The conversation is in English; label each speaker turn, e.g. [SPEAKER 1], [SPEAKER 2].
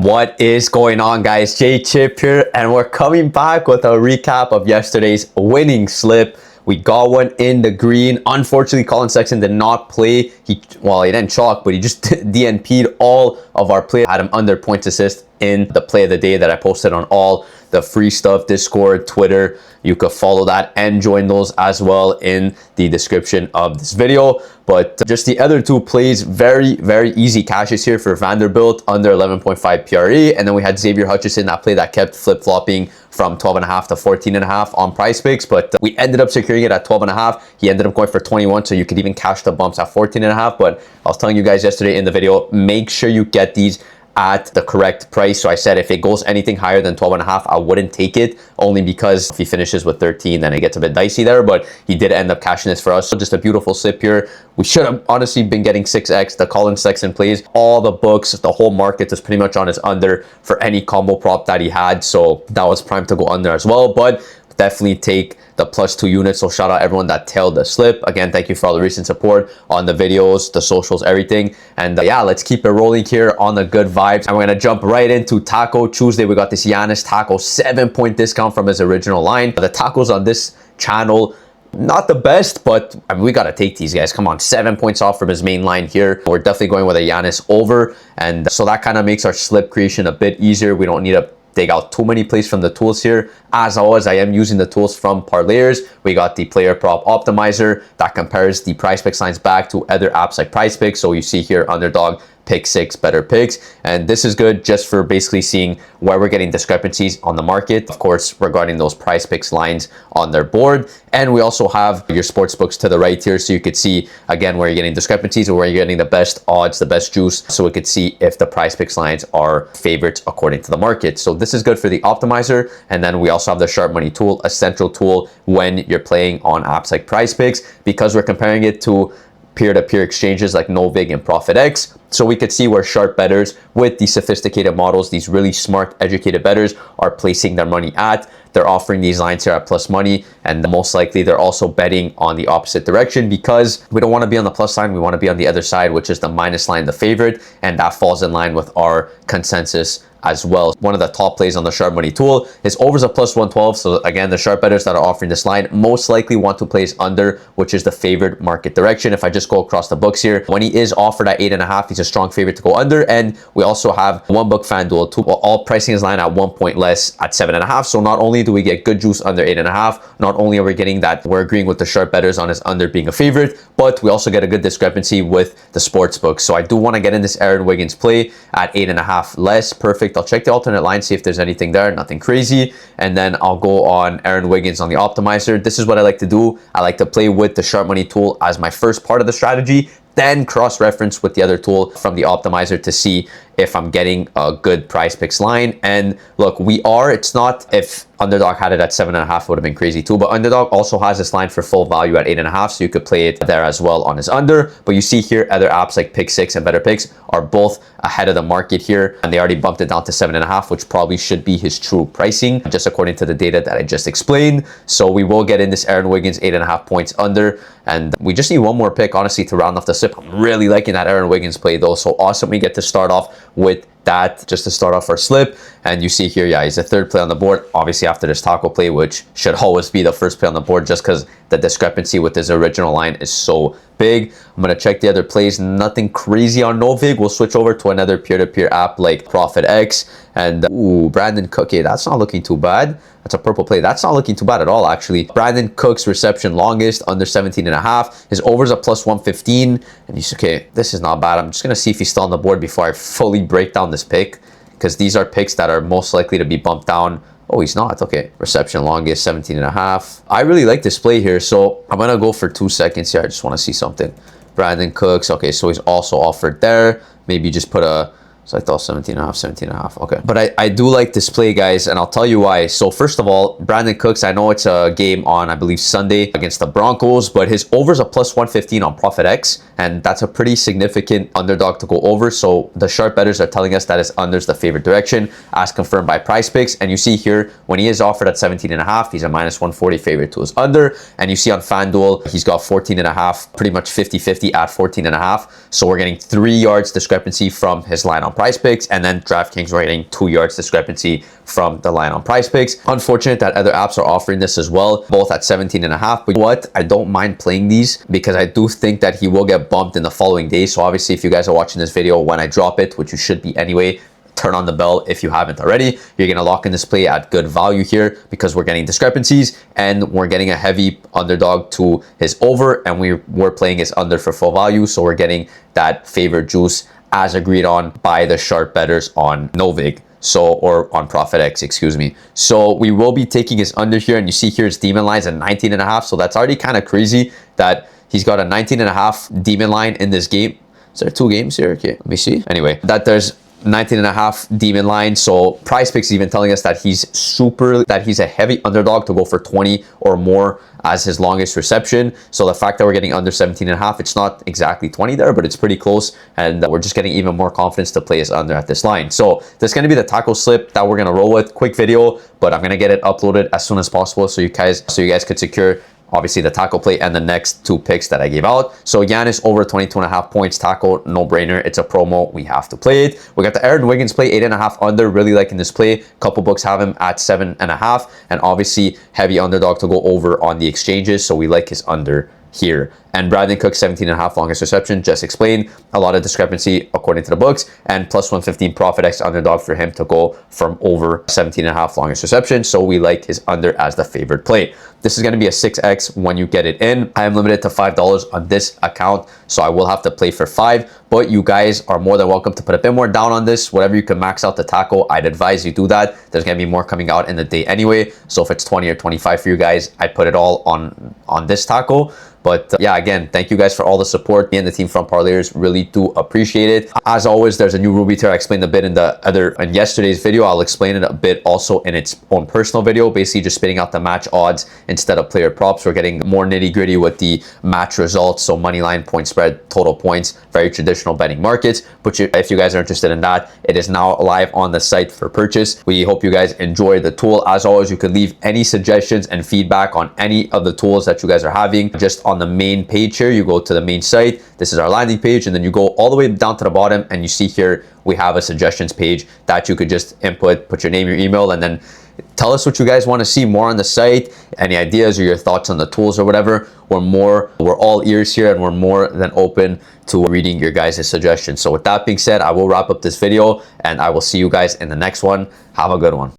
[SPEAKER 1] What is going on, guys? J Chip here, and we're coming back with a recap of yesterday's winning slip. We got one in the green. Unfortunately, Colin Sexton did not play. He didn't chalk, but he just DNP'd all of our plays. Had him under points assist in the play of the day that I posted on all the free stuff, Discord, Twitter. You could follow that and join those as well in the description of this video. But just the other two plays, very, very easy cashes here for Vanderbilt under 11.5 PRE. And then we had Xavier Hutchinson, that play that kept flip-flopping from 12.5 to 14.5 on Prizepicks. But we ended up securing it at 12.5. He ended up going for 21, so you could even cash the bumps at 14.5. But I was telling you guys yesterday in the video, make sure you get these at the correct price. So I said if it goes anything higher than 12.5, I wouldn't take it, only because if he finishes with 13, then it gets a bit dicey there. But he did end up cashing this for us. So just a beautiful slip here. We should have honestly been getting 6x. The Colin Sexton plays, all the books, the whole market is pretty much on his under for any combo prop that he had. So that was primed to go under as well. But definitely take the +2 units. So shout out everyone that tailed the slip. Again, thank you for all the recent support on the videos, the socials, everything. And yeah, let's keep it rolling here on the good vibes. And we're gonna jump right into Taco Tuesday. We got this Giannis Taco 7-point discount from his original line. The tacos on this channel, not the best, but I mean, we got to take these guys. Come on, 7 points off from his main line here. We're definitely going with a Giannis over. And so that kind of makes our slip creation a bit easier. We don't need to take out too many plays from the tools here. As always, I am using the tools from Parlayers. We got the player prop optimizer that compares the Prizepicks lines back to other apps like Prizepicks. So you see here, underdog, pick 6 better picks, and this is good just for basically seeing where we're getting discrepancies on the market, of course, regarding those Prizepicks lines on their board. And we also have your sports books to the right here, so you could see again where you're getting discrepancies or where you're getting the best odds, the best juice, so we could see if the Prizepicks lines are favorites according to the market. So this is good for the optimizer. And then we also have the sharp money tool, a central tool when you're playing on apps like Prizepicks, because we're comparing it to peer-to-peer exchanges like Novig and Prizepicks. So we could see where sharp bettors with these sophisticated models, these really smart, educated bettors, are placing their money at. They're offering these lines here at plus money, and most likely they're also betting on the opposite direction, because we don't want to be on the plus line, we want to be on the other side, which is the minus line, the favorite, and that falls in line with our consensus as well. One of the top plays on the sharp money tool is overs of +112. So again, the sharp bettors that are offering this line most likely want to place under, which is the favored market direction. If I just go across the books here, when he is offered at 8.5, he's a strong favorite to go under. And we also have one book FanDuel, all pricing his line at 1 point less at 7.5. So not only do we get good juice under 8.5, not only are we getting that we're agreeing with the sharp bettors on his under being a favorite, but we also get a good discrepancy with the sports book. So I do want to get in this Aaron Wiggins play at 8.5 less. Perfect. I'll check the alternate line, see if there's anything there, nothing crazy. And then I'll go on Aaron Wiggins on the optimizer. This is what I like to do. I like to play with the sharp money tool as my first part of the strategy, then cross-reference with the other tool from the optimizer to see if I'm getting a good Prizepicks line. And look, it's not, if underdog had it at 7.5, it would have been crazy too, but underdog also has this line for full value at 8.5, so you could play it there as well on his under. But you see here, other apps like pick 6 and better picks are both ahead of the market here, and they already bumped it down to 7.5, which probably should be his true pricing, just according to the data that I just explained. So we will get in this Aaron Wiggins 8.5 points under, and we just need one more pick, honestly, to round off the slip. I'm really liking that Aaron Wiggins play though, so awesome. We get to start off with that just to start off our slip. And you see here, yeah, he's the third play on the board, obviously after this taco play, which should always be the first play on the board just because the discrepancy with his original line is so big. I'm going to check the other plays. Nothing crazy on Novig. We'll switch over to another peer-to-peer app like Prizepicks. And ooh, Brandon Cook, okay, that's not looking too bad. That's a purple play. That's not looking too bad at all, actually. Brandon Cook's reception longest under 17.5. His overs are +115. And he's okay. This is not bad. I'm just going to see if he's still on the board before I fully break down this pick, because these are picks that are most likely to be bumped down. Oh, he's not. Okay. Reception longest, 17.5. I really like this play here, so I'm going to go for 2 seconds here. I just want to see something. Brandon Cooks. Okay, so he's also offered there. Maybe just put a... So I thought 17.5. Okay. But I do like this play, guys, and I'll tell you why. So first of all, Brandon Cooks, I know it's a game on, I believe, Sunday against the Broncos, but his overs are +115 on Prizepicks, and that's a pretty significant underdog to go over. So the sharp bettors are telling us that his under's the favorite direction, as confirmed by Prizepicks. And you see here, when he is offered at 17.5, he's a -140 favorite to his under. And you see on FanDuel, he's got 14.5, pretty much 50-50 at 14.5. So we're getting 3 yards discrepancy from his line on on Prizepicks, and then DraftKings we're getting 2 yards discrepancy from the line on Prizepicks. Unfortunate that other apps are offering this as well, both at 17.5. But what, I don't mind playing these because I do think that he will get bumped in the following day. So obviously, if you guys are watching this video when I drop it, which you should be anyway, turn on the bell if you haven't already. You're going to lock in this play at good value here because we're getting discrepancies and we're getting a heavy underdog to his over, and we're playing his under for full value. So we're getting that favored juice as agreed on by the sharp bettors on Novig. So, or on Prizepicks, excuse me. So we will be taking his under here, and you see here his demon lines at 19.5. So that's already kind of crazy that he's got a 19.5 demon line in this game. Is there 2 games here? Okay, let me see. Anyway, that there's 19.5 demon line. So Prizepicks is even telling us that he's a heavy underdog to go for 20 or more as his longest reception. So the fact that we're getting under 17.5, it's not exactly 20 there, but it's pretty close, and we're just getting even more confidence to play us under at this line. So this is going to be the taco slip that we're going to roll with. Quick video, but I'm going to get it uploaded as soon as possible so you guys could secure obviously the taco play and the next 2 picks that I gave out. So Giannis over 22.5 points, taco, no brainer. It's a promo, we have to play it. We got the Aaron Wiggins play, 8.5 under, really liking this play. Couple books have him at 7.5, and obviously heavy underdog to go over on the exchanges, so we like his under here. And Brandon Cook, 17.5 longest reception, just explained. A lot of discrepancy according to the books, and plus 115 profit X underdog for him to go from over 17.5 longest reception. So we like his under as the favorite play. This is going to be a 6X when you get it in. I am limited to $5 on this account, so I will have to play for 5. But you guys are more than welcome to put a bit more down on this. Whatever you can max out the taco, I'd advise you do that. There's going to be more coming out in the day anyway. So if it's 20 or 25 for you guys, I put it all on this taco. But yeah, again, thank you guys for all the support. Me and the team from Parlayers really do appreciate it. As always, there's a new Ruby tier. I explained a bit in yesterday's video. I'll explain it a bit also in its own personal video, basically just spitting out the match odds instead of player props. We're getting more nitty gritty with the match results. So money line, point spread, total points, very traditional betting markets. But if you guys are interested in that, it is now live on the site for purchase. We hope you guys enjoy the tool. As always, you could leave any suggestions and feedback on any of the tools that you guys are having. Just on the main page here, you go to the main site. This is our landing page, and then you go all the way down to the bottom, and you see here we have a suggestions page that you could just input, put your name, your email, and then tell us what you guys want to see more on the site, any ideas or your thoughts on the tools or whatever. We're all ears here, and we're more than open to reading your guys' suggestions. So with that being said, I will wrap up this video, and I will see you guys in the next one. Have a good one.